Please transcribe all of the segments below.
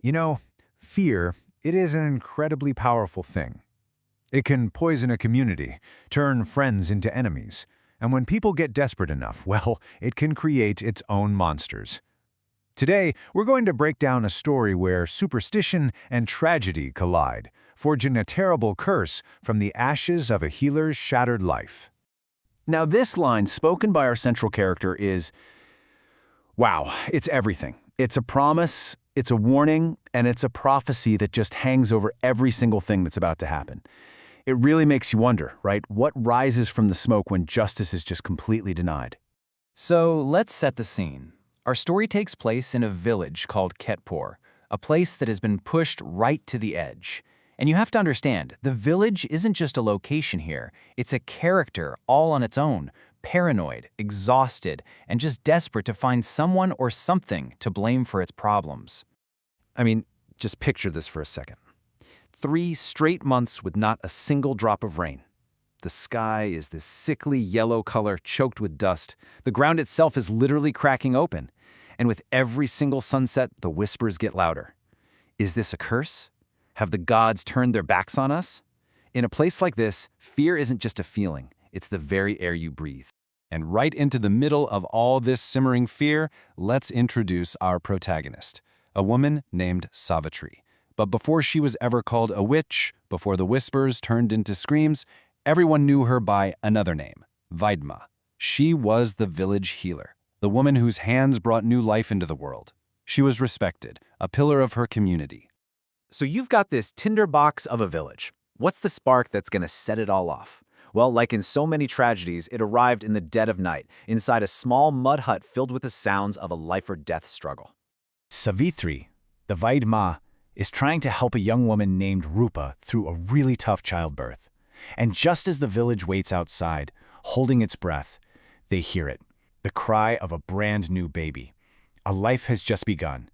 You know, fear, it is an incredibly powerful thing. It can poison a community, turn friends into enemies, and when people get desperate enough, well, it can create its own monsters. Today, we're going to break down a story where superstition and tragedy collide, forging a terrible curse from the ashes of a healer's shattered life. Now, this line spoken by our central character is, wow, it's everything. It's a promise, it's a warning, and it's a prophecy that just hangs over every single thing that's about to happen. It really makes you wonder, right? What rises from the smoke when justice is just completely denied? So let's set the scene. Our story takes place in a village called Ketpur, a place that has been pushed right to the edge. And you have to understand, the village isn't just a location here, it's a character all on its own, paranoid, exhausted, and just desperate to find someone or something to blame for its problems. I mean, just picture this for a second. 3 straight months with not a single drop of rain. The sky is this sickly yellow color choked with dust. The ground itself is literally cracking open. And with every single sunset, the whispers get louder. Is this a curse? Have the gods turned their backs on us? In a place like this, fear isn't just a feeling, it's the very air you breathe. And right into the middle of all this simmering fear, let's introduce our protagonist, a woman named Savitri. But before she was ever called a witch, before the whispers turned into screams, everyone knew her by another name, Vaidma. She was the village healer, the woman whose hands brought new life into the world. She was respected, a pillar of her community. So you've got this tinderbox of a village. What's the spark that's going to set it all off? Well, like in so many tragedies, it arrived in the dead of night, inside a small mud hut filled with the sounds of a life-or-death struggle. Savitri, the Vaidma, is trying to help a young woman named Rupa through a really tough childbirth. And just as the village waits outside, holding its breath, they hear it, the cry of a brand new baby. A life has just begun.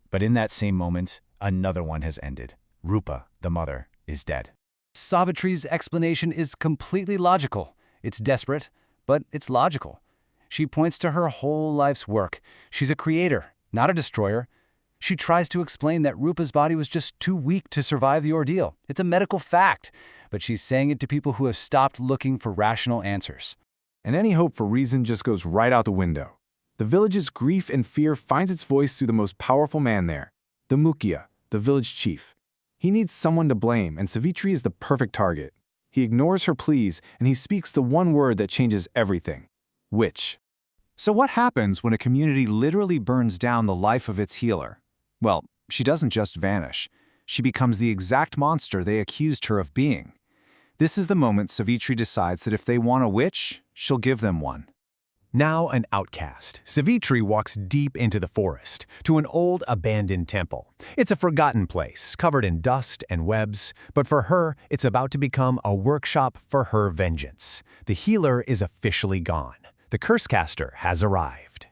But in that same moment, another one has ended. Rupa, the mother, is dead. Savitri's explanation is completely logical. It's desperate, but it's logical. She points to her whole life's work. She's a creator, not a destroyer. She tries to explain that Rupa's body was just too weak to survive the ordeal. It's a medical fact, but she's saying it to people who have stopped looking for rational answers. And any hope for reason just goes right out the window. The village's grief and fear finds its voice through the most powerful man there, the Mukhya, the village chief. He needs someone to blame, and Savitri is the perfect target. He ignores her pleas, and he speaks the one word that changes everything: witch. So what happens when a community literally burns down the life of its healer? Well, she doesn't just vanish. She becomes the exact monster they accused her of being. This is the moment Savitri decides that if they want a witch, she'll give them one. Now an outcast, Savitri walks deep into the forest, to an old abandoned temple. It's a forgotten place, covered in dust and webs, but for her, it's about to become a workshop for her vengeance. The healer is officially gone. The cursecaster has arrived.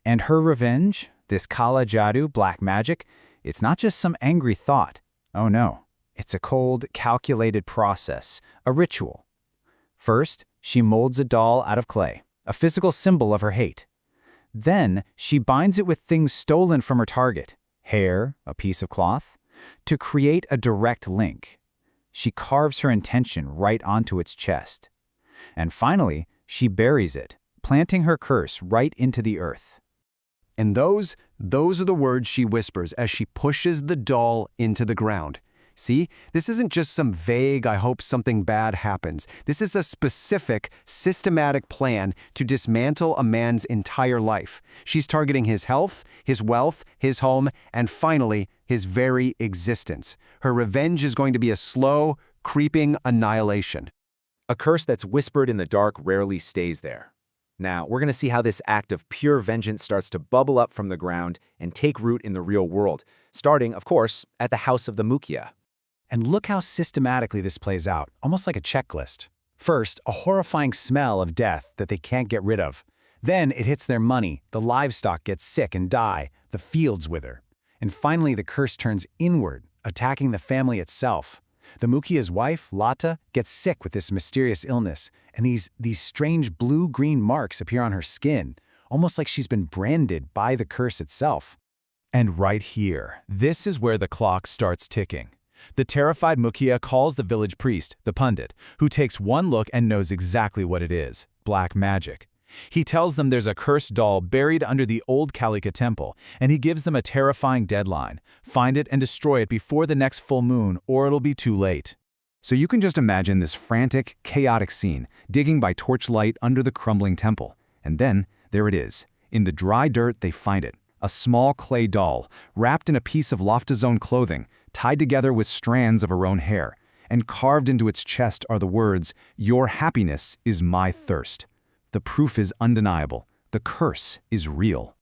And her revenge, this Kala Jadoo, black magic, it's not just some angry thought. Oh no, it's a cold, calculated process, a ritual. First, she molds a doll out of clay, a physical symbol of her hate. Then, she binds it with things stolen from her target, hair, a piece of cloth, to create a direct link. She carves her intention right onto its chest. And finally, she buries it, planting her curse right into the earth. And those are the words she whispers as she pushes the doll into the ground. See, this isn't just some vague, I hope something bad happens. This is a specific, systematic plan to dismantle a man's entire life. She's targeting his health, his wealth, his home, and finally, his very existence. Her revenge is going to be a slow, creeping annihilation. A curse that's whispered in the dark rarely stays there. Now, we're going to see how this act of pure vengeance starts to bubble up from the ground and take root in the real world, starting, of course, at the house of the Mukhya. And look how systematically this plays out, almost like a checklist. First, a horrifying smell of death that they can't get rid of. Then it hits their money, the livestock gets sick and die, the fields wither. And finally the curse turns inward, attacking the family itself. The Mukhya's wife, Lata, gets sick with this mysterious illness, and these strange blue-green marks appear on her skin, almost like she's been branded by the curse itself. And right here, this is where the clock starts ticking. The terrified Mukia calls the village priest, the pundit, who takes one look and knows exactly what it is: black magic. He tells them there's a cursed doll buried under the old Kalika temple, and he gives them a terrifying deadline: find it and destroy it before the next full moon, or it'll be too late. So you can just imagine this frantic, chaotic scene, digging by torchlight under the crumbling temple. And then, there it is. In the dry dirt, they find it. A small clay doll, wrapped in a piece of Loftazone clothing, tied together with strands of her own hair. And carved into its chest are the words, "Your happiness is my thirst." The proof is undeniable. The curse is real.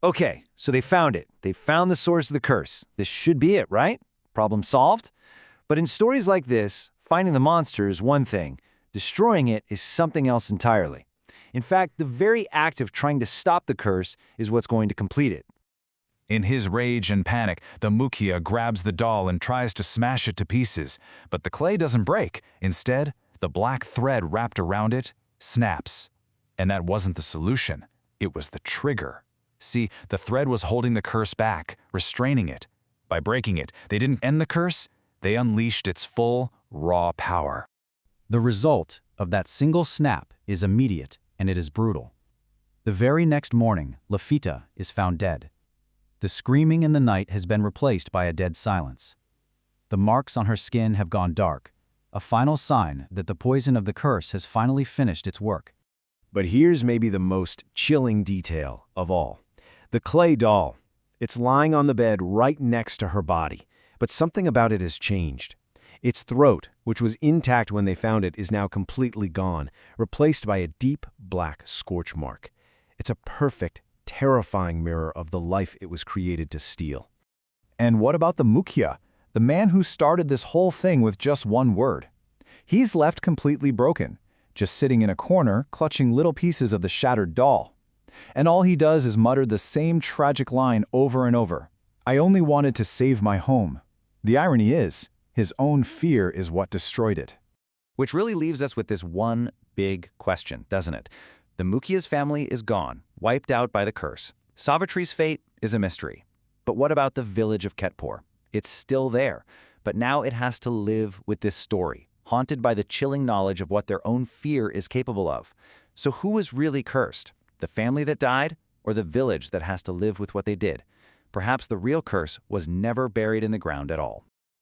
Okay, so they found it. They found the source of the curse. This should be it, right? Problem solved? But in stories like this, finding the monster is one thing. Destroying it is something else entirely. In fact, the very act of trying to stop the curse is what's going to complete it. In his rage and panic, the Mukia grabs the doll and tries to smash it to pieces, but the clay doesn't break. Instead, the black thread wrapped around it snaps. And that wasn't the solution. It was the trigger. See, the thread was holding the curse back, restraining it. By breaking it, they didn't end the curse, they unleashed its full, raw power. The result of that single snap is immediate, and it is brutal. The very next morning, Lafita is found dead. The screaming in the night has been replaced by a dead silence. The marks on her skin have gone dark, a final sign that the poison of the curse has finally finished its work. But here's maybe the most chilling detail of all. The clay doll. It's lying on the bed right next to her body, but something about it has changed. Its throat, which was intact when they found it, is now completely gone, replaced by a deep black scorch mark. It's a perfect, terrifying mirror of the life it was created to steal. And what about the Mukia, the man who started this whole thing with just one word? He's left completely broken, just sitting in a corner, clutching little pieces of the shattered doll. And all he does is mutter the same tragic line over and over: "I only wanted to save my home." The irony is, his own fear is what destroyed it. Which really leaves us with this one big question, doesn't it? The Mukia's family is gone, wiped out by the curse. Savitri's fate is a mystery. But what about the village of Ketpur? It's still there, but now it has to live with this story, haunted by the chilling knowledge of what their own fear is capable of. So who is really cursed? The family that died, or the village that has to live with what they did? Perhaps the real curse was never buried in the ground at all.